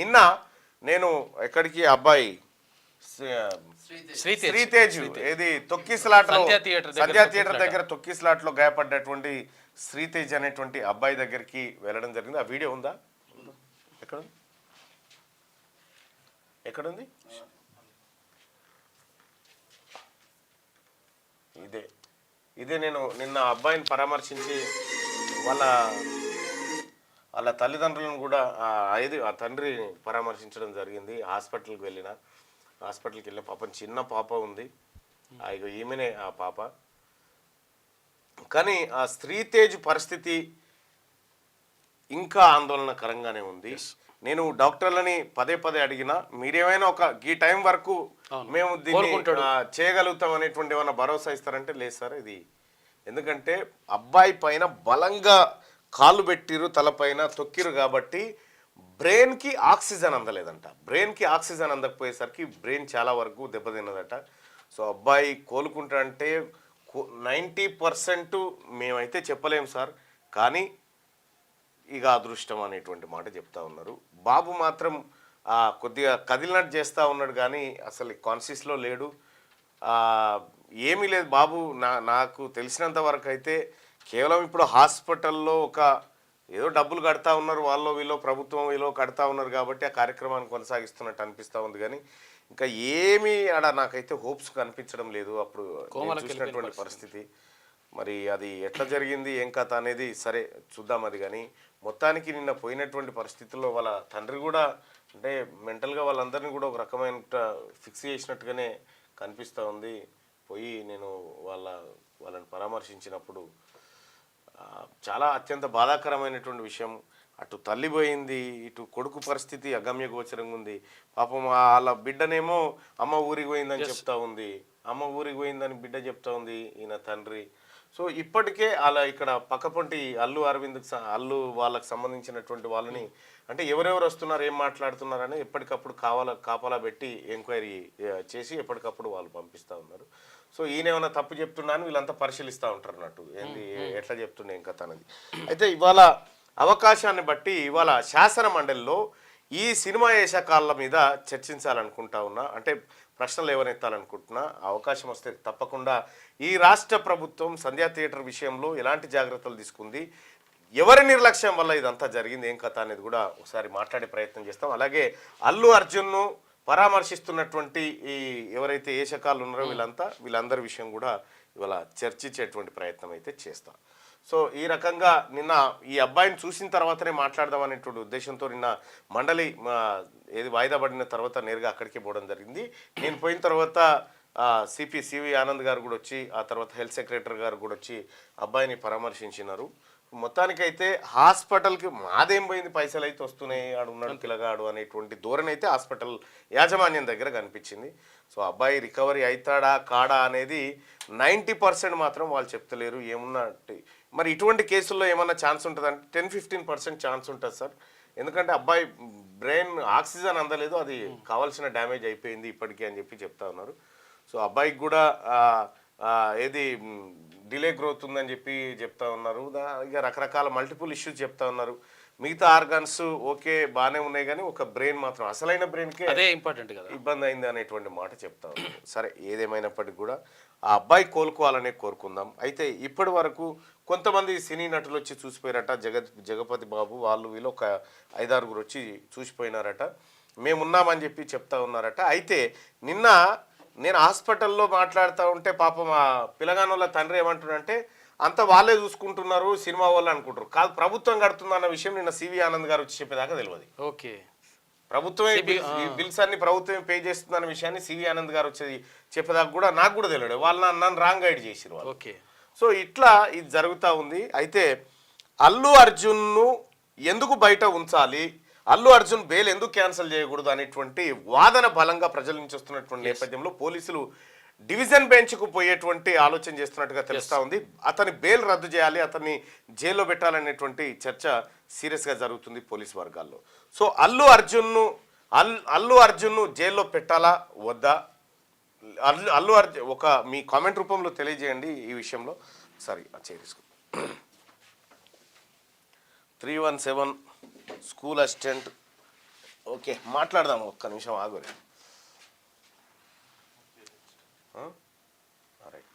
నిన్న నేను ఎక్కడికి అబ్బాయి శ్రీతేజ్ ఏది తొక్కిసలాటలో సంధ్యా థియేటర్ దగ్గర తొక్కిసలాటలో గాయపడ్డటువంటి శ్రీతేజ్ అనేటువంటి అబ్బాయి దగ్గరికి వెళ్ళడం జరిగింది. ఆ వీడియో ఉందా? ఎక్కడుంది? ఇదే నేను నిన్న అబ్బాయిని పరామర్శించి వాళ్ళ తల్లిదండ్రులను కూడా ఆ తండ్రిని పరామర్శించడం జరిగింది. హాస్పిటల్కి వెళ్ళిన పాపం చిన్న పాప ఉంది, ఈమెనే ఆ పాప. కానీ ఆ శ్రీతేజ్ పరిస్థితి ఇంకా ఆందోళనకరంగానే ఉంది. నేను డాక్టర్లని పదే అడిగినా మీరేమైనా ఈ టైం వరకు మేము దీన్ని చేయగలుగుతాం అనేటువంటి ఏమైనా భరోసా ఇస్తారంటే లేదు సార్ ఇది. ఎందుకంటే అబ్బాయి పైన బలంగా కాళ్ళు పెట్టిరు, తలపైన తొక్కిరు కాబట్టి బ్రెయిన్కి ఆక్సిజన్ అందలేదంట. బ్రెయిన్కి ఆక్సిజన్ అందకపోయేసరికి బ్రెయిన్ చాలా వరకు దెబ్బతిన్నదట. సో అబ్బాయి కోలుకుంటాడంటే 90% మేమైతే చెప్పలేము సార్, కానీ ఇక అదృష్టం అనేటువంటి మాట చెప్తా ఉన్నారు. బాబు మాత్రం కొద్దిగా కదిలినట్టు చేస్తూ ఉన్నాడు కానీ అసలు కాన్షియస్లో లేడు, ఏమీ లేదు బాబు. నాకు తెలిసినంత వరకు అయితే కేవలం ఇప్పుడు హాస్పిటల్లో ఏదో డబ్బులు కడతా ఉన్నారు, వాళ్ళు వీళ్ళు ప్రభుత్వం వీళ్ళు కడతా ఉన్నారు కాబట్టి ఆ కార్యక్రమాన్ని కొనసాగిస్తున్నట్టు అనిపిస్తూ ఉంది. కానీ ఇంకా ఏమీ నాకైతే హోప్స్ కనిపించడం లేదు అప్పుడు చూసినటువంటి పరిస్థితి. మరి అది ఎట్లా జరిగింది ఏం కథ అనేది సరే చూద్దాం అది. కానీ మొత్తానికి నిన్న పోయినటువంటి పరిస్థితుల్లో వాళ్ళ తండ్రి కూడా అంటే మెంటల్గా వాళ్ళందరినీ కూడా ఒక రకమైన ఫిక్స్ చేసినట్టుగానే కనిపిస్తూ ఉంది. పోయి నేను వాళ్ళని పరామర్శించినప్పుడు చాలా అత్యంత బాధాకరమైనటువంటి విషయం. అటు తల్లి పోయింది, ఇటు కొడుకు పరిస్థితి అగమ్య గోచరంగా ఉంది. పాపం వాళ్ళ బిడ్డనేమో అమ్మ ఊరికి పోయిందని చెప్తా ఉంది, అమ్మ ఊరికి పోయిందని బిడ్డ చెప్తా ఉంది ఈయన తండ్రి. సో ఇప్పటికే అలా ఇక్కడ పక్కపొంటి అల్లు వాళ్ళకి సంబంధించినటువంటి వాళ్ళని అంటే ఎవరెవరు వస్తున్నారు ఏం మాట్లాడుతున్నారు అని ఎప్పటికప్పుడు కాపలా పెట్టి ఎంక్వైరీ చేసి ఎప్పటికప్పుడు వాళ్ళు పంపిస్తూ ఉన్నారు. సో ఈయన ఏమైనా తప్పు చెప్తున్నాను వీళ్ళంతా పరిశీలిస్తూ ఉంటారు అన్నట్టు ఏంది ఎట్లా చెప్తున్నా ఇంకా తనది. అయితే ఇవాళ అవకాశాన్ని బట్టి ఇవాళ శాసన మండలిలో ఈ సినిమా వేషకాల మీద చర్చించాలనుకుంటా ఉన్నా, అంటే ప్రశ్నలు ఎవరెత్తాలనుకుంటున్నా. అవకాశం వస్తే తప్పకుండా ఈ రాష్ట్ర ప్రభుత్వం సంధ్యా థియేటర్ విషయంలో ఎలాంటి జాగ్రత్తలు తీసుకుంది, ఎవరి నిర్లక్ష్యం వల్ల ఇదంతా జరిగింది ఏం కథ అనేది కూడా ఒకసారి మాట్లాడే ప్రయత్నం చేస్తాం. అలాగే అల్లు అర్జున్ను పరామర్శిస్తున్నటువంటి ఈ ఎవరైతే ఏషకాలు ఉన్నారో వీళ్ళందరి విషయం కూడా ఇవాళ చర్చించేటువంటి ప్రయత్నం అయితే చేస్తాం. సో ఈ రకంగా నిన్న ఈ అబ్బాయిని చూసిన తర్వాతనే మాట్లాడదాం అనేటువంటి ఉద్దేశంతో నిన్న మండలి ఏది వాయిదా పడిన తర్వాత నేరుగా అక్కడికి పోవడం జరిగింది. నేను పోయిన తర్వాత సివి ఆనంద్ గారు కూడా వచ్చి, ఆ తర్వాత హెల్త్ సెక్రటరీ గారు కూడా వచ్చి అబ్బాయిని పరామర్శించినారు. మొత్తానికైతే హాస్పిటల్కి మాదేం పోయింది, పైసలు అయితే వస్తున్నాయి, ఆడు ఉన్నాడు పిల్లగాడు అనేటువంటి ధోరణి అయితే హాస్పిటల్ యాజమాన్యం దగ్గర కనిపించింది. సో అబ్బాయి రికవరీ అవుతాడా కాడా అనేది 90% మాత్రం వాళ్ళు చెప్తలేరు. ఏమున్నట్టు మరి ఇటువంటి కేసుల్లో ఏమన్నా ఛాన్స్ ఉంటుందంటే 10-15% ఛాన్స్ ఉంటుంది సార్. ఎందుకంటే అబ్బాయి బ్రెయిన్ ఆక్సిజన్ అందలేదు, అది కావాల్సిన డ్యామేజ్ అయిపోయింది ఇప్పటికీ అని చెప్పి చెప్తా ఉన్నారు. సో అబ్బాయికి కూడా ఏది డిలే గ్రోత్ ఉందని చెప్పి చెప్తా ఉన్నారు. ఇక రకరకాల మల్టిపుల్ ఇష్యూస్ చెప్తా ఉన్నారు. మిగతా ఆర్గాన్స్ ఓకే బాగానే ఉన్నాయి కానీ ఒక బ్రెయిన్ మాత్రం అసలైన బ్రెయిన్కే అదే ఇంపార్టెంట్ కదా, ఇబ్బంది అయింది అనేటువంటి మాట చెప్తా ఉన్నారు. సరే ఏదేమైనప్పటికీ కూడా ఆ అబ్బాయి కోలుకోవాలనే కోరుకుందాం. అయితే ఇప్పటి వరకు కొంతమంది సినీ నటులు వచ్చి చూసిపోయారట, జగపతి బాబు వాళ్ళు వీళ్ళు ఒక 5-6 వచ్చి చూసిపోయినారట, మేమున్నామని చెప్పి చెప్తా ఉన్నారట. అయితే నిన్న నేను హాస్పిటల్లో మాట్లాడుతూ ఉంటే పాపం ఆ పిల్లగానోళ్ళ తండ్రి ఏమంటున్నాడంటే అంతా వాళ్ళే చూసుకుంటున్నారు సినిమా వాళ్ళు అనుకుంటారు, కాదు ప్రభుత్వం కడుతుందన్న విషయం నిన్న సివి ఆనంద్ గారు వచ్చి చెప్పేదాకా తెలియదు. ఓకే ప్రభుత్వమే బిల్స్ అన్ని ప్రభుత్వమే పే చేస్తుందన్న విషయాన్ని సివి ఆనంద్ గారు వచ్చేది చెప్పేదాకా కూడా నాకు కూడా తెలియదు. వాళ్ళు నన్ను రాంగ్ గైడ్ చేసిరు వాళ్ళు. ఓకే సో ఇట్లా ఇది జరుగుతూ ఉంది. అయితే అల్లు అర్జున్ను ఎందుకు బయట ఉంచాలి, అల్లు అర్జున్ బెయిల్ ఎందుకు క్యాన్సిల్ చేయకూడదు అనేటువంటి వాదన బలంగా ప్రజల నుంచి వస్తున్నటువంటి నేపథ్యంలో పోలీసులు డివిజన్ బెంచ్కు పోయేటువంటి ఆలోచన చేస్తున్నట్టుగా తెలుస్తూ ఉంది. అతని బెయిల్ రద్దు చేయాలి, అతన్ని జైల్లో పెట్టాలనేటువంటి చర్చ సీరియస్గా జరుగుతుంది పోలీస్ వర్గాల్లో. సో అల్లు అర్జున్ను జైల్లో పెట్టాలా వద్దా, అల్లు అర్జున్ మీ కామెంట్ రూపంలో తెలియజేయండి ఈ విషయంలో. సరే చేయించుకో 317 స్కూల్ అసిస్టెంట్ ఓకే మాట్లాడదాం, ఒక్క నిమిషం ఆగురి. Right.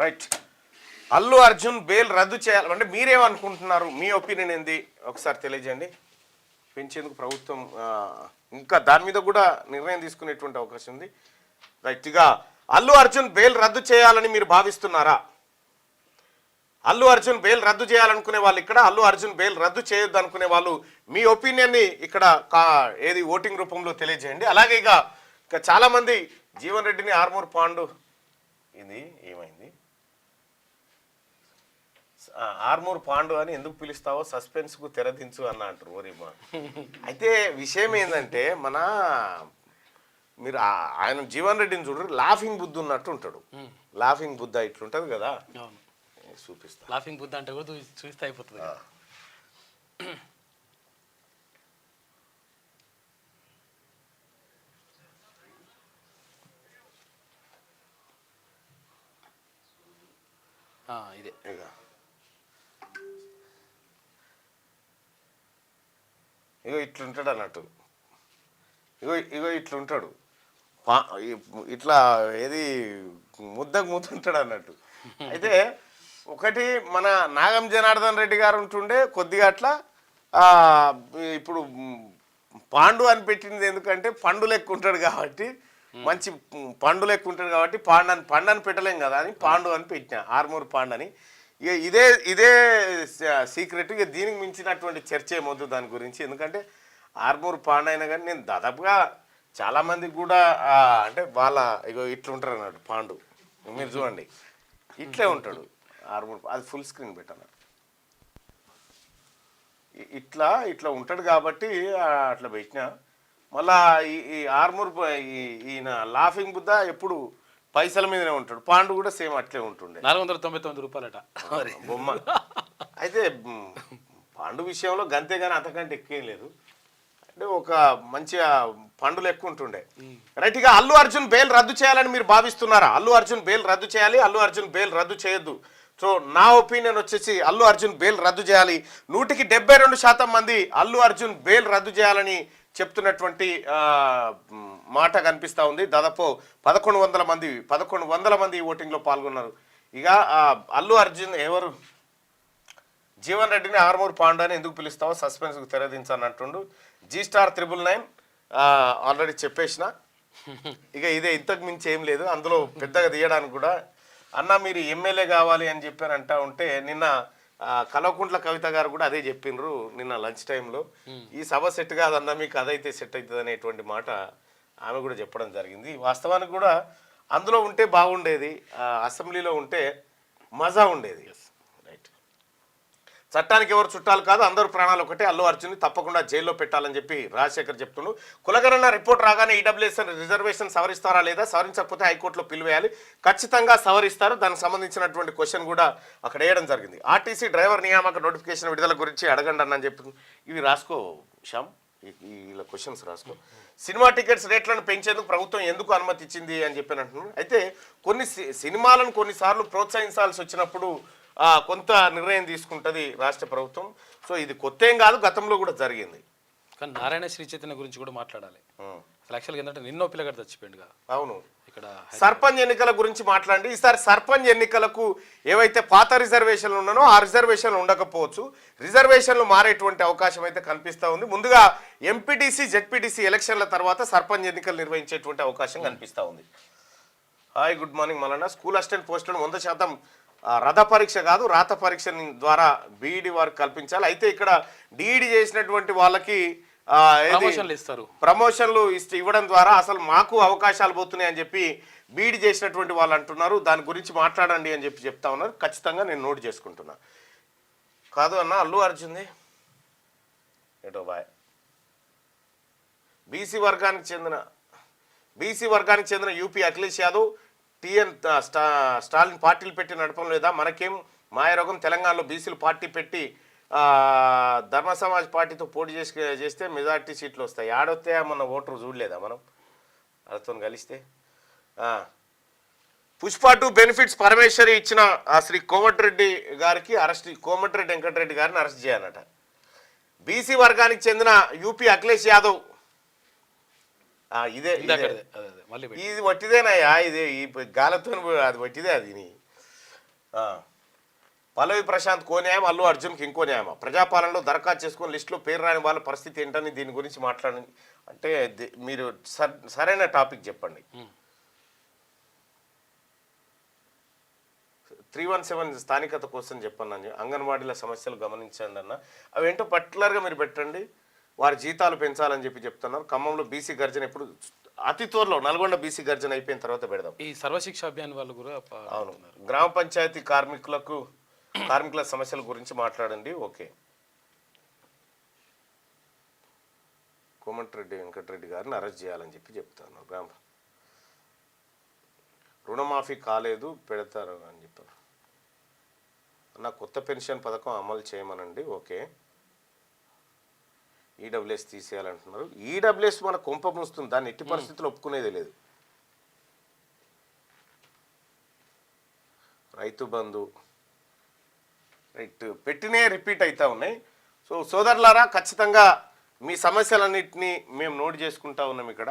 Right. Allu Arjun bail రద్దు చేయాలి అంటే మీరేమనుకుంటున్నారు, మీ ఒపీనియన్ ఏంది ఒకసారి తెలియజేయండి. పెంచేందుకు ప్రభుత్వం ఇంకా దాని మీద కూడా నిర్ణయం తీసుకునేటువంటి అవకాశం ఉంది. రైట్గా అల్లు అర్జున్ బెయిల్ రద్దు చేయాలని మీరు భావిస్తున్నారా? అల్లు అర్జున్ బెయిల్ రద్దు చేయాలనుకునే వాళ్ళు ఇక్కడ, అల్లు అర్జున్ బెయిల్ రద్దు చేయొద్దు అనుకునే వాళ్ళు మీ ఒపీనియన్ని ఇక్కడ ఏది ఓటింగ్ రూపంలో తెలియజేయండి. అలాగే ఇక చాలామంది జీవన్ రెడ్డిని ఆర్మూర్ పాండు ఇది ఏమైంది ఆర్మూర్ పాండు అని ఎందుకు పిలుస్తావో సస్పెన్స్కు తెరదించు అన్న అంటారు ఓరిమా. అయితే విషయం ఏంటంటే మీరు ఆయన జీవన్ రెడ్డిని చూడరు, లాఫింగ్ బుద్ధ ఉన్నట్టు ఉంటాడు. లాఫింగ్ బుద్ధ ఇట్లుంటది కదా, చూపిస్తా. లాఫింగ్ బుద్ధ అంటే కూడా చూస్తే అయిపోతుంది. ఇదే ఇగో ఇట్లుంటాడు అన్నట్టు, ఇగో ఇట్లుంటాడు, ఇట్లా ఏది ముద్దుంటాడు అన్నట్టు. అయితే ఒకటి మన నాగం జనార్దన్ రెడ్డి గారు ఉంటుండే కొద్దిగా అట్లా, ఇప్పుడు పాండు అని పెట్టింది ఎందుకంటే పండు లెక్క ఉంటాడు కాబట్టి, మంచి పండు లెక్క ఉంటాడు కాబట్టి పండు అని పెట్టలేం కదా అని పాండు అని పెట్టిన, ఆర్మూర్ పాండు అని. ఇక ఇదే సీక్రెట్. ఇక దీనికి మించినటువంటి చర్చ ఏమొద్దు దాని గురించి, ఎందుకంటే ఆర్మూర్ పాండు అయినా కానీ నేను దాదాపుగా చాలామందికి కూడా అంటే వాళ్ళ ఇగో ఇట్లుంటారు అన్నట్టు పాండు. మీరు చూడండి ఇట్లే ఉంటాడు ఆర్మూర్, అది ఫుల్ స్క్రీన్ పెట్టాను. ఇట్లా ఉంటాడు కాబట్టి అట్లా పెట్టినా. మళ్ళా ఈ ఆర్మూర్ ఈయన లాఫింగ్ బుద్ధ ఎప్పుడు పైసల మీదనే ఉంటాడు, పాండు కూడా సేమ్ అట్లే ఉంటుండే. 499 రూపాయలట బొమ్మ. అయితే పాండు విషయంలో గంతే కానీ అంతకంటే ఎక్కువేం లేదు, అంటే ఒక మంచిగా పండులు ఎక్కువ ఉంటుండే. రైట్గా అల్లు అర్జున్ బెయిల్ రద్దు చేయాలని మీరు భావిస్తున్నారా? అల్లు అర్జున్ బెయిల్ రద్దు చేయాలి, అల్లు అర్జున్ బెయిల్ రద్దు చేయొద్దు. సో నా ఒపీనియన్ వచ్చేసి అల్లు అర్జున్ బెయిల్ రద్దు చేయాలి. 172% మంది అల్లు అర్జున్ బెయిల్ రద్దు చేయాలని చెప్తున్నటువంటి మాట కనిపిస్తూ ఉంది. దాదాపు 1100 మంది ఈ ఓటింగ్లో పాల్గొన్నారు. ఇక అల్లు అర్జున్ ఎవరు జీవన్ రెడ్డిని ఆర్మూర్ పాండు అని ఎందుకు పిలుస్తావో సస్పెన్స్కు తెరదించని అంటుండు. G-Star 999 ఆల్రెడీ చెప్పేసిన. ఇక ఇదే, ఇంతకు మించి ఏం లేదు అందులో పెద్దగా తీయడానికి కూడా. అన్న మీరు ఎమ్మెల్యే కావాలి అని చెప్పారు అంటా ఉంటే, నిన్న కల్వకుంట్ల కవిత గారు కూడా అదే చెప్పిండ్రు నిన్న లంచ్ టైంలో. ఈ సభ సెట్ కాదన్నా, మీకు అదైతే సెట్ అవుతుంది అనేటువంటి మాట ఆమె కూడా చెప్పడం జరిగింది. వాస్తవానికి కూడా అందులో ఉంటే బాగుండేది, అసెంబ్లీలో ఉంటే మజా ఉండేది. రైట్. చట్టానికి ఎవరు చుట్టాలు కాదు, అందరూ ప్రాణాలు ఒకటే. అల్లు అర్జున్ని తప్పకుండా జైల్లో పెట్టాలని చెప్పి రాజశేఖర్ చెప్తుండు. కులగణన రిపోర్ట్ రాగానే ఈడబ్ల్యూఎస్ రిజర్వేషన్ సవరిస్తారా లేదా, సవరించకపోతే హైకోర్టులో పిలువేయాలి, ఖచ్చితంగా సవరిస్తారు. దానికి సంబంధించినటువంటి క్వశ్చన్ కూడా అక్కడ వేయడం జరిగింది. ఆర్టీసీ డ్రైవర్ నియామక నోటిఫికేషన్ విడుదల గురించి అడగండి అని చెప్పి ఇవి రాసుకో శ్యామ్, ఇలా క్వశ్చన్స్ రాసుకో. సినిమా టికెట్స్ రేట్లను పెంచేందుకు ప్రభుత్వం ఎందుకు అనుమతి ఇచ్చింది అని చెప్పి అంటున్నాను. అయితే కొన్ని సినిమాలను కొన్నిసార్లు ప్రోత్సహించాల్సి వచ్చినప్పుడు కొంత నిర్ణయం తీసుకుంటుంది రాష్ట్ర ప్రభుత్వం. సో ఇది కొత్త ఏం కాదు, గతంలో కూడా జరిగింది. కానీ నారాయణ శ్రీ చైతన్య గురించి కూడా మాట్లాడాలి. అసలు యాక్చువల్గా ఏంటంటే నిన్నో పిల్లగాడు చచ్చిపోయింది. అవును. ఇక్కడ సర్పంచ్ ఎన్నికల గురించి మాట్లాడండి. ఈసారి సర్పంచ్ ఎన్నికలకు ఏవైతే పాత రిజర్వేషన్లు ఉన్నానో ఆ రిజర్వేషన్లు ఉండకపోవచ్చు, రిజర్వేషన్లు మారేటువంటి అవకాశం అయితే కనిపిస్తూ ఉంది. ముందుగా ఎంపీటీసీ జెడ్పీటీసీ ఎలక్షన్ల తర్వాత సర్పంచ్ ఎన్నికలు నిర్వహించేటువంటి అవకాశం కనిపిస్తూ ఉంది. Hi, good morning Mallanna. School assistant పోస్టులను 100% రథ పరీక్ష కాదు, రాత పరీక్ష ద్వారా బీఈడి వారికి కల్పించాలి. అయితే ఇక్కడ డిఈడి చేసినటువంటి వాళ్ళకి ప్రమోషన్లు ఇస్తారు. ప్రమోషన్లు ఇవ్వడం ద్వారా అసలు మాకు అవకాశాలు పోతున్నాయి అని చెప్పి బీడ్ చేసినటువంటి వాళ్ళు అంటున్నారు. దాని గురించి మాట్లాడండి అని చెప్పి చెప్తా ఉన్నారు. ఖచ్చితంగా నేను నోట్ చేసుకుంటున్నా. కాదు అన్న, అల్లు అర్జున్ది ఏటో బాయ్ బీసీ వర్గానికి చెందిన యూపీ అఖిలేష్ యాదవ్ టిఎన్ స్టాలిన్ పార్టీలు పెట్టి నడపడం లేదా, మనకేం మాయరోగం, తెలంగాణలో బీసీలు పార్టీ పెట్టి ధర్మ సమాజ్ పార్టీతో పోటీ చేస్తే మెజార్టీ సీట్లు వస్తాయి. ఆడొస్తే మన ఓటరు చూడలేదా మనం వాళ్ళతో కలిస్తే. పుష్ప 2 బెనిఫిట్స్ పరమేశ్వరి ఇచ్చిన శ్రీ కోమటిరెడ్డి గారికి కోమటిరెడ్డి వెంకటరెడ్డి గారిని అరెస్ట్ చేయాలట. బీసీ వర్గానికి చెందిన యూపీ అఖిలేష్ యాదవ్ ఇది వట్టిదేనాయా, ఇది ఈ గాలతో అది వట్టిదే. అది పల్లవి ప్రశాంత్ కో న్యాయం, అల్లు అర్జున్కి ఇంకో న్యాయమా? ప్రజాపాలనలో దరఖాస్తు చేసుకుని లిస్టులో పేరు రాని వాళ్ళ పరిస్థితి ఏంటని దీని గురించి మాట్లాడండి అంటే మీరు సరైన టాపిక్ చెప్పండి. 317 స్థానికత కోసం చెప్పండి. అంగన్వాడీల సమస్యలు గమనించండి అన్న. అవి ఏంటో పర్టికులర్గా మీరు పెట్టండి. వారి జీతాలు పెంచాలని చెప్పి చెప్తున్నారు. ఖమ్మంలో బీసీ గర్జన ఎప్పుడు అతి త్వరలో, నల్గొండ బీసీ గర్జన అయిపోయిన తర్వాత పెడదాం. ఈ సర్వశిక్ష అభియాన్ వాళ్ళు కూడా అవును, గ్రామ పంచాయతీ కార్మికుల సమస్యల గురించి మాట్లాడండి. ఓకే, కోమటిరెడ్డి వెంకటరెడ్డి గారిని అరెస్ట్ చేయాలని చెప్పి చెప్తాను. రుణమాఫీ కాలేదు, పెడతారు అని చెప్పారు. నా కొత్త పెన్షన్ పథకం అమలు చేయమనండి. Okay, EWS తీసేయాలంటున్నారు. ఈడబ్ల్యూఎస్ మన కొంప మూస్తుంది, దాన్ని ఎట్టి పరిస్థితుల్లో ఒప్పుకునేది లేదు. రైతు బంధు రైట్ పెట్టినే రిపీట్ అవుతా ఉన్నాయి. సో సోదరులారా, ఖచ్చితంగా మీ సమస్యలన్నింటినీ మేము నోట్ చేసుకుంటా ఉన్నాం ఇక్కడ.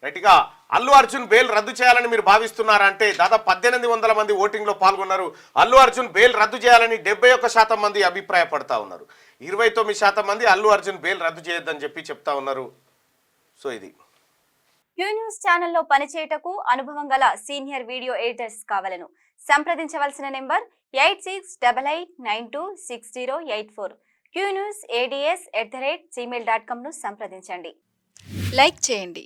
రైట్గా అల్లు అర్జున్ బెయిల్ రద్దు చేయాలని మీరు భావిస్తున్నారా అంటే దాదాపు 1800 మంది ఓటింగ్లో పాల్గొన్నారు. అల్లు అర్జున్ బెయిల్ రద్దు చేయాలని 71% మంది అభిప్రాయపడతా ఉన్నారు. 29% మంది అల్లు అర్జున్ బెయిల్ రద్దు చేయొద్దని చెప్పి చెప్తా ఉన్నారు. సో ఇది క్యూ న్యూస్ ఛానల్లో పనిచేయటకు అనుభవం గల సీనియర్ వీడియో ఎడిటర్స్ కావాలను సంప్రదించవలసిన నెంబర్ 8688926084. qnewsads@gmail.com ను సంప్రదించండి. లైక్ చేయండి,